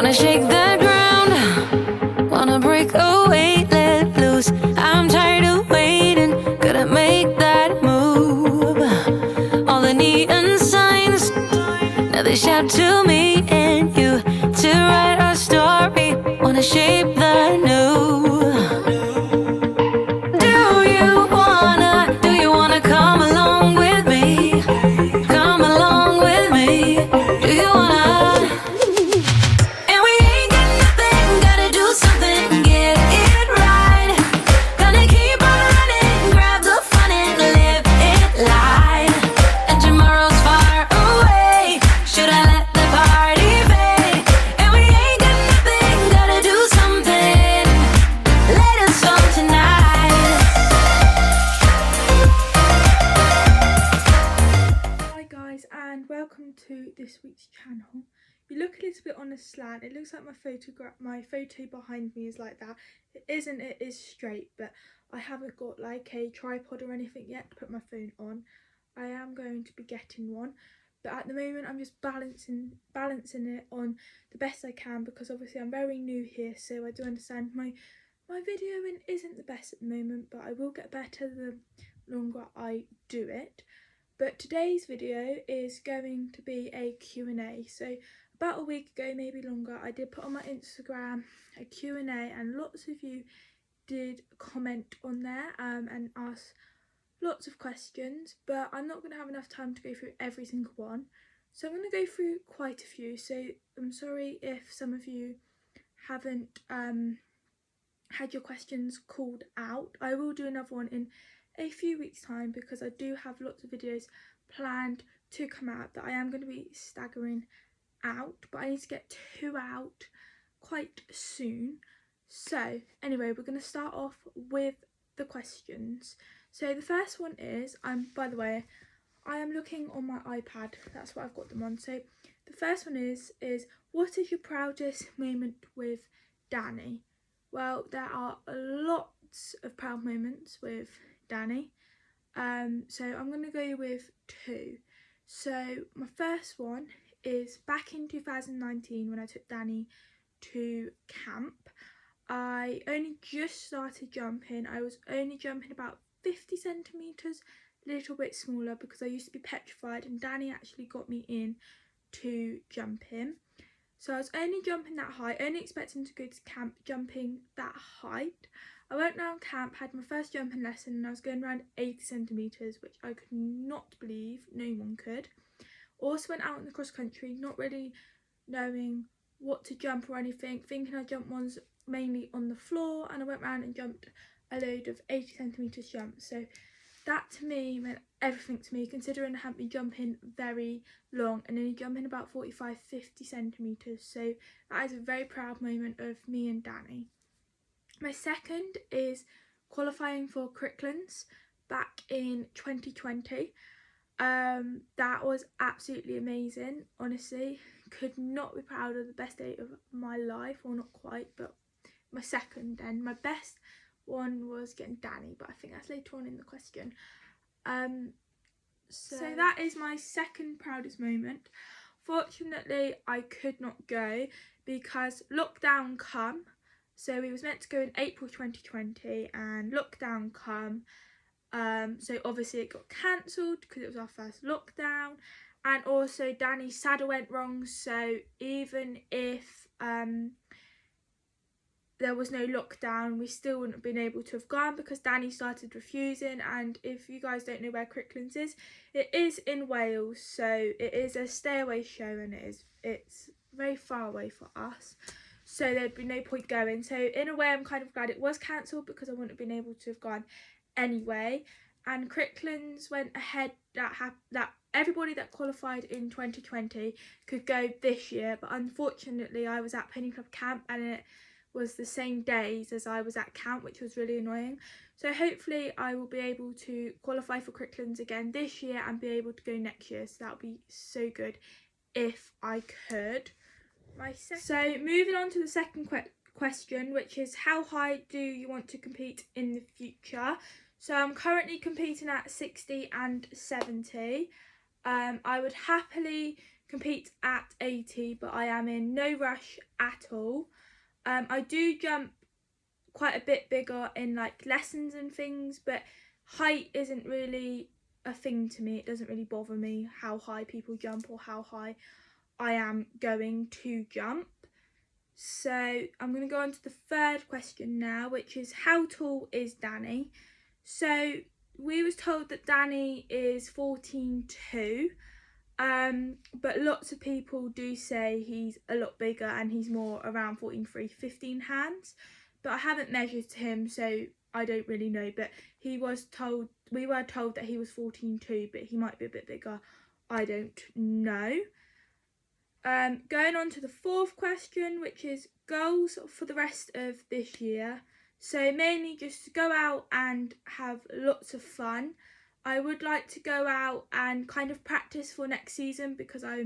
Wanna shake the ground, wanna break away, let loose. I'm tired of waiting, gotta make that move. All the neon signs, now they shout to me and you to write our story. Wanna shape the new. Do you wanna come along with me? Come along with me. Do you wanna? And we ain't got nothing, gotta do something, get it right. Gonna keep on running, grab the fun and live it light. And tomorrow's far away, should I let the party fade? And we ain't got nothing, gotta do something, let us on tonight. Hi guys, and welcome to this week's channel. You look a little bit on a slant. It looks like my photo behind me is like that. It isn't, it is straight, but I haven't got like a tripod or anything yet to put my phone on. I am going to be getting one, but at the moment I'm just balancing it on the best I can, because obviously I'm very new here, so I do understand my videoing isn't the best at the moment, but I will get better the longer I do it. But today's video is going to be a Q&A. So about a week ago, maybe longer, I did put on my Instagram a Q&A, and lots of you did comment on there and ask lots of questions, but I'm not going to have enough time to go through every single one. So I'm going to go through quite a few. So I'm sorry if some of you haven't had your questions called out. I will do another one in a few weeks time, because I do have lots of videos planned to come out that I am going to be staggering out, but I need to get 2 out quite soon. So anyway, we're going to start off with the questions. So the first one is, by the way, I am looking on my iPad, that's what I've got them on. So the first one is what is your proudest moment with Danny? Well, there are lots of proud moments with Danny, so I'm going to go with 2. So my first one is back in 2019 when I took Danny to camp. I only just started jumping. I was only jumping about 50 centimetres, a little bit smaller, because I used to be petrified, and Danny actually got me in to jumping. So I was only jumping that high, only expecting to go to camp jumping that height. I went round camp, had my first jumping lesson, and I was going around 80 centimetres, which I could not believe, no one could. Also went out in the cross country, not really knowing what to jump or anything, thinking I jumped ones mainly on the floor, and I went round and jumped a load of 80 centimetres jumps. So that to me meant everything to me, considering I hadn't been jumping very long and only jumping about 45-50 centimetres. So that is a very proud moment of me and Danny. My second is qualifying for Cricklands back in 2020. That was absolutely amazing, honestly. Could not be prouder. The best day of my life, or not quite, but my second. And my best one was getting Danny, but I think that's later on in the question. So that is my second proudest moment. Fortunately, I could not go because lockdown come. So we was meant to go in April 2020, and lockdown come. So obviously it got cancelled because it was our first lockdown, and also Danny's saddle went wrong. So even if there was no lockdown, we still wouldn't have been able to have gone, because Danny started refusing. And if you guys don't know where Cricklands is, it is in Wales, so it is a stay away show, and it's very far away for us, so there'd be no point going. So in a way I'm kind of glad it was cancelled, because I wouldn't have been able to have gone anyway. And Cricklands went ahead that everybody that qualified in 2020 could go this year, but unfortunately I was at Penny Club Camp, and it was the same days as I was at camp, which was really annoying. So hopefully I will be able to qualify for Cricklands again this year and be able to go next year, so that would be so good if I could. So moving on to the second question, which is how high do you want to compete in the future? So I'm currently competing at 60 and 70. I would happily compete at 80, but I am in no rush at all. I do jump quite a bit bigger in like lessons and things, but height isn't really a thing to me. It doesn't really bother me how high people jump or how high I am going to jump. So I'm going to go on to the third question now, which is how tall is Danny? So we was told that Danny is 14'2", but lots of people do say he's a lot bigger and he's more around 14'3", 15 hands. But I haven't measured him, so I don't really know. But we were told that he was 14'2", but he might be a bit bigger. I don't know. Going on to the fourth question, which is goals for the rest of this year. So mainly just to go out and have lots of fun. I would like to go out and kind of practice for next season because I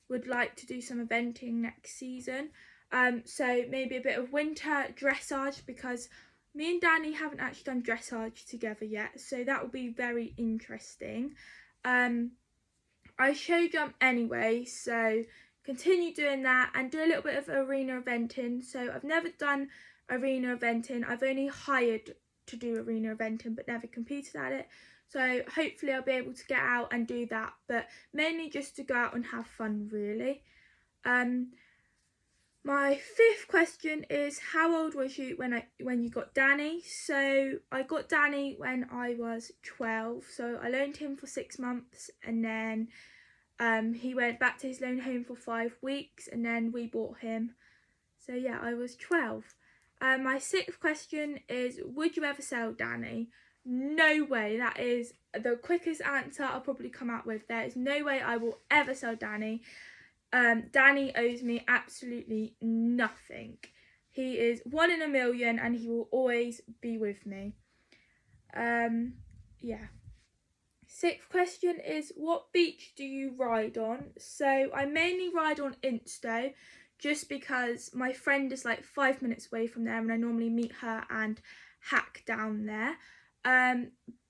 would like to do some eventing next season. So maybe a bit of winter dressage, because me and Danny haven't actually done dressage together yet, so that will be very interesting. I show jump anyway, so continue doing that and do a little bit of arena eventing. So I've never done arena eventing. I've only hired to do arena eventing but never competed at it. So hopefully I'll be able to get out and do that, but mainly just to go out and have fun really. My fifth question is how old was you when you got Danny? So I got Danny when I was 12, so I loaned him for 6 months, and then he went back to his lone home for 5 weeks, and then we bought him. So yeah, I was 12. My sixth question is would you ever sell Danny? No way. That is the quickest answer I'll probably come out with. There is no way I will ever sell Danny. Danny owes me absolutely nothing. He is 1 in a million and he will always be with me. Yeah. Sixth question is what beach do you ride on? So I mainly ride on Insto just because my friend is like 5 minutes away from there and I normally meet her and hack down there.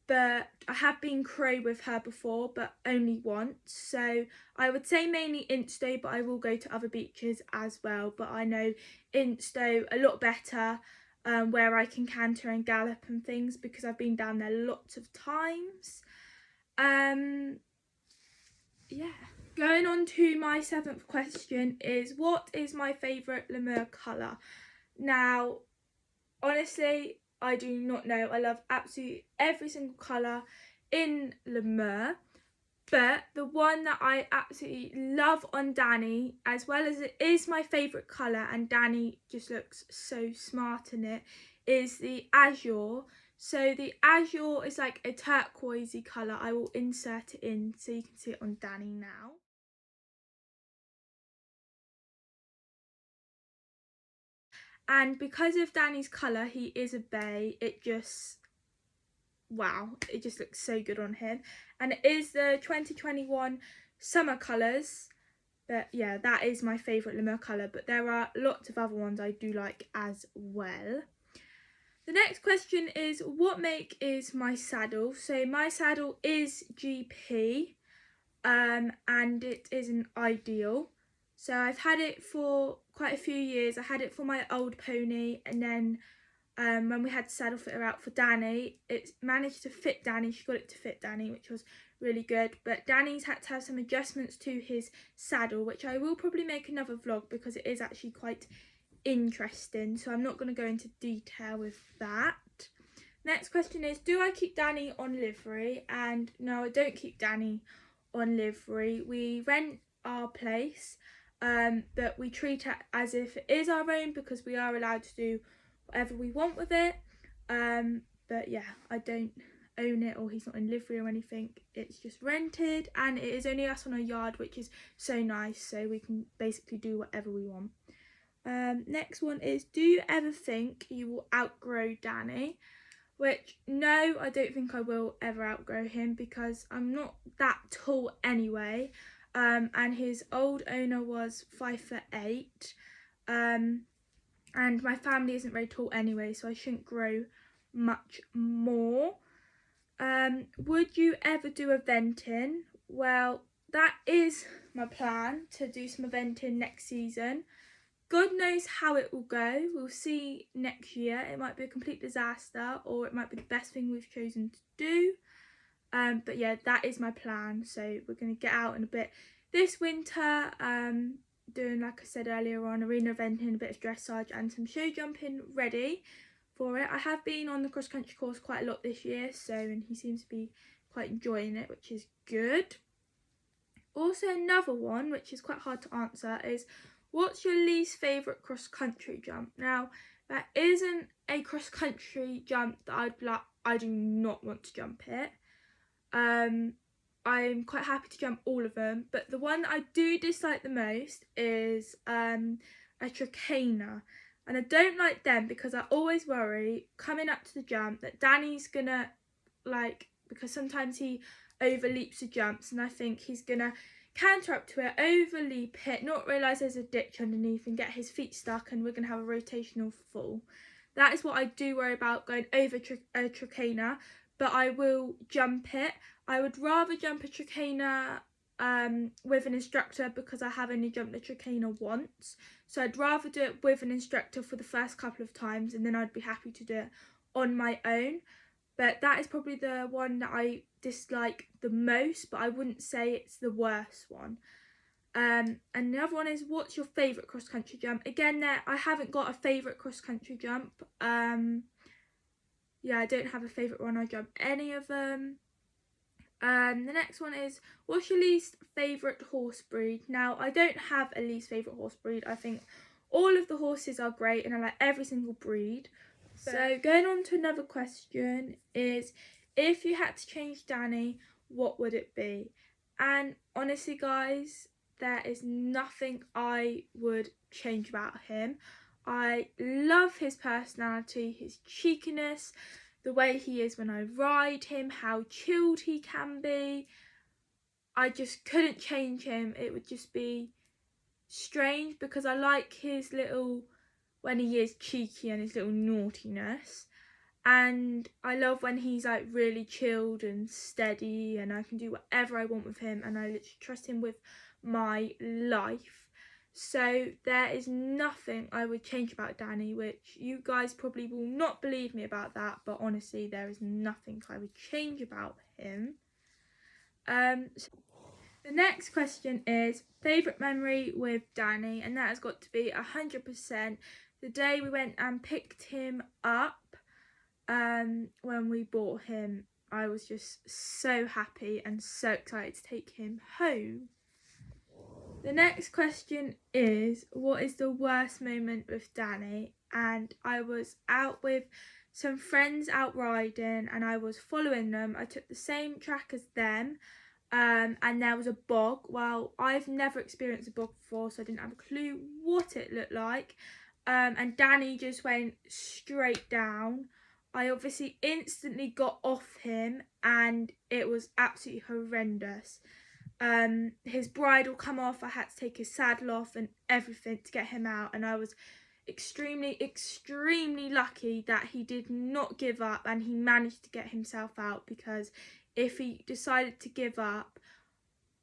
But I have been crow with her before, but only once. So I would say mainly Insto, but I will go to other beaches as well. But I know Insto a lot better, where I can canter and gallop and things because I've been down there lots of times. Yeah. Going on to my seventh question is what is my favourite Lemur colour? Now, honestly, I do not know. I love absolutely every single colour in Lemur, but the one that I absolutely love on Danny, as well as it is my favourite colour and Danny just looks so smart in it, is the azure. So the azure is like a turquoisey colour. I will insert it in so you can see it on Danny now. And because of Danny's colour, he is a bay, it just, wow, it just looks so good on him. And it is the 2021 summer colours, but yeah, that is my favourite Lemur colour, but there are lots of other ones I do like as well. The next question is what make is my saddle? So my saddle is GP, and it is an ideal. So I've had it for quite a few years. I had it for my old pony, and then when we had the saddle fitter out for Danny, it managed to fit Danny. She got it to fit Danny, which was really good. But Danny's had to have some adjustments to his saddle, which I will probably make another vlog because it is actually quite interesting. So I'm not going to go into detail with that. Next question is, do I keep Danny on livery? And no, I don't keep Danny on livery. We rent our place, but we treat it as if it is our own because we are allowed to do whatever we want with it. But yeah, I don't own it or he's not in livery or anything. It's just rented and it is only us on our yard, which is so nice, so we can basically do whatever we want. Next one is, do you ever think you will outgrow Danny? Which, no, I don't think I will ever outgrow him because I'm not that tall anyway. And his old owner was 5'8". And my family isn't very tall anyway, so I shouldn't grow much more. Would you ever do eventing? Well, that is my plan, to do some eventing next season. God knows how it will go. We'll see next year. It might be a complete disaster, or it might be the best thing we've chosen to do. But yeah, that is my plan. So we're going to get out in a bit this winter, doing, like I said earlier on, arena eventing, a bit of dressage and some show jumping ready for it. I have been on the cross country course quite a lot this year, and he seems to be quite enjoying it, which is good. Also, another one which is quite hard to answer is, what's your least favourite cross country jump? Now, that isn't a cross country jump that I do not want to jump it. I'm quite happy to jump all of them, but the one I do dislike the most is a trachena, and I don't like them because I always worry coming up to the jump that Danny's gonna, because sometimes he overleaps the jumps, and I think he's gonna canter up to it, overleap it, not realise there's a ditch underneath and get his feet stuck, and we're gonna have a rotational fall. That is what I do worry about, going over a trachena, but I will jump it. I would rather jump a trachena with an instructor, because I have only jumped the trachena once. So I'd rather do it with an instructor for the first couple of times, and then I'd be happy to do it on my own. But that is probably the one that I dislike the most, but I wouldn't say it's the worst one. And the other one is, what's your favourite cross country jump? Again, I haven't got a favourite cross country jump. Yeah, I don't have a favourite one. I jump any of them. The next one is, what's your least favourite horse breed? Now, I don't have a least favourite horse breed. I think all of the horses are great, and I like every single breed. So going on to another question is, if you had to change Danny, what would it be? And honestly, guys, there is nothing I would change about him. I love his personality, his cheekiness, the way he is when I ride him, how chilled he can be. I just couldn't change him. It would just be strange, because I like his little, when he is cheeky, and his little naughtiness. And I love when he's like really chilled and steady, and I can do whatever I want with him, and I literally trust him with my life. So there is nothing I would change about Danny, which you guys probably will not believe me about that, but honestly, there is nothing I would change about him. So the next question is, favourite memory with Danny, and that has got to be 100% the day we went and picked him up. When we bought him, I was just so happy and so excited to take him home. The next question is, what is the worst moment with Danny? And I was out with some friends out riding, and I was following them. I took the same track as them, and there was a bog. Well, I've never experienced a bog before, so I didn't have a clue what it looked like. And Danny just went straight down. I obviously instantly got off him, and it was absolutely horrendous. His bridle come off, I had to take his saddle off and everything to get him out, and I was extremely lucky that he did not give up and he managed to get himself out, because if he decided to give up,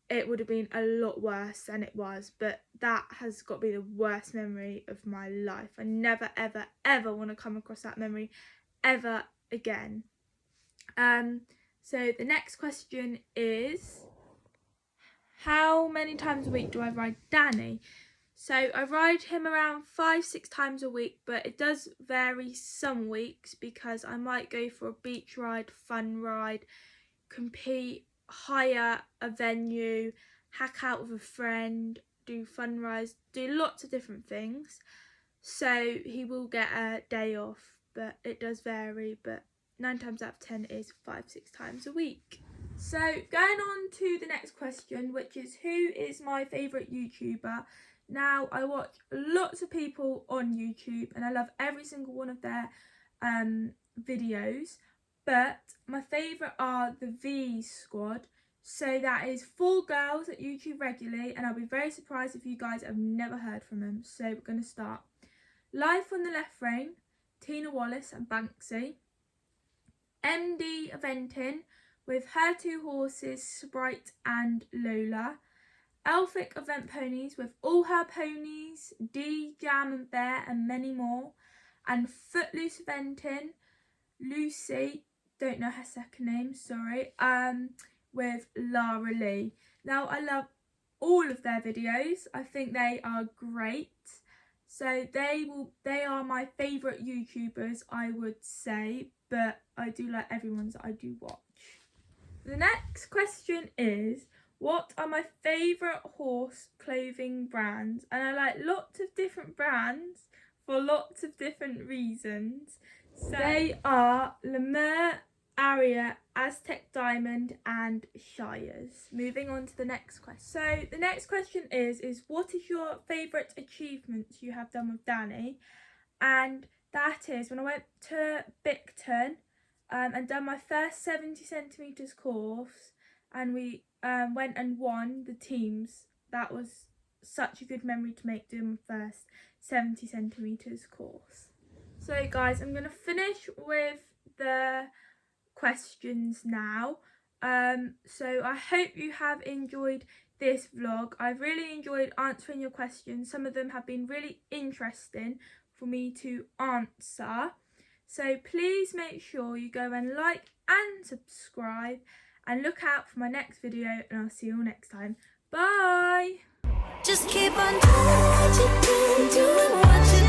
it would have been a lot worse than it was. But that has got to be the worst memory of my life. I never ever want to come across that memory ever again. So the next question is, how many times a week do I ride Danny? So I ride him around 5-6 times a week, but it does vary some weeks, because I might go for a beach ride, fun ride, compete, hire a venue, hack out with a friend, do fun rides, do lots of different things. So he will get a day off, but it does vary, but 9 times out of 10 is 5-6 times a week. So going on to the next question, which is, who is my favourite YouTuber? Now, I watch lots of people on YouTube, and I love every single one of their videos, but my favourite are the V Squad. So that is 4 girls that YouTube regularly, and I'll be very surprised if you guys have never heard from them. So we're going to start. Life on the Left Rein, Tina Wallace and Banksy. MD Eventing with her 2 horses, Sprite and Lola. Elphick Event Ponies with all her ponies, Dee, Jam and Bear and many more. And Footloose Eventing, Lucy, don't know her second name, sorry, with Lara Lee. Now I love all of their videos. I think they are great. So they are my favourite YouTubers, I would say, but I do like everyone's that I do watch. The next question is, what are my favourite horse clothing brands? And I like lots of different brands for lots of different reasons. So they are Lemur, Aria, Aztec Diamond and Shires. Moving on to the next question. So the next question is what is your favourite achievements you have done with Danny? And that is when I went to Bicton and done my first 70 centimetres course, and we went and won the teams. That was such a good memory to make, doing my first 70 centimetres course. So guys, I'm going to finish with the questions now. So I hope you have enjoyed this vlog. I've really enjoyed answering your questions. Some of them have been really interesting for me to answer. So please make sure you go and like and subscribe and look out for my next video, and I'll see you all next time. Bye! Just keep on doing what you do, doing what you